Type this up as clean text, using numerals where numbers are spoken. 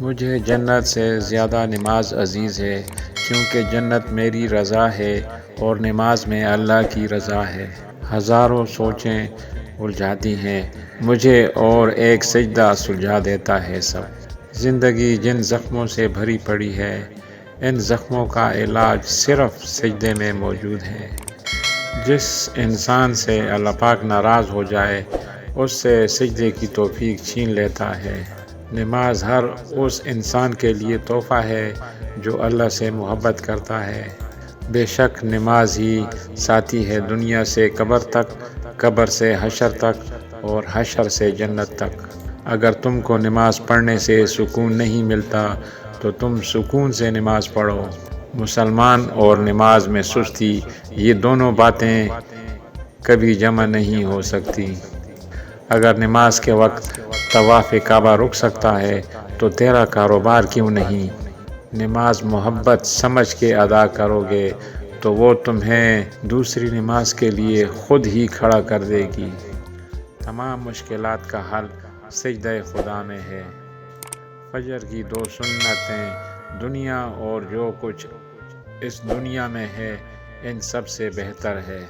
مجھے جنت سے زیادہ نماز عزیز ہے، کیونکہ جنت میری رضا ہے اور نماز میں اللہ کی رضا ہے۔ ہزاروں سوچیں الجھاتی ہیں مجھے اور ایک سجدہ سلجھا دیتا ہے سب۔ زندگی جن زخموں سے بھری پڑی ہے، ان زخموں کا علاج صرف سجدے میں موجود ہے۔ جس انسان سے اللہ پاک ناراض ہو جائے، اس سے سجدے کی توفیق چھین لیتا ہے۔ نماز ہر اس انسان کے لیے تحفہ ہے جو اللہ سے محبت کرتا ہے۔ بے شک نماز ہی ساتھی ہے دنیا سے قبر تک، قبر سے حشر تک اور حشر سے جنت تک۔ اگر تم کو نماز پڑھنے سے سکون نہیں ملتا تو تم سکون سے نماز پڑھو۔ مسلمان اور نماز میں سستی، یہ دونوں باتیں کبھی جمع نہیں ہو سکتی۔ اگر نماز کے وقت طواف کعبہ رک سکتا ہے تو تیرا کاروبار کیوں نہیں؟ نماز محبت سمجھ کے ادا کرو گے تو وہ تمہیں دوسری نماز کے لیے خود ہی کھڑا کر دے گی۔ تمام مشکلات کا حل سجدہ خدا میں ہے۔ فجر کی 2 سنتیں دنیا اور جو کچھ اس دنیا میں ہے ان سب سے بہتر ہے۔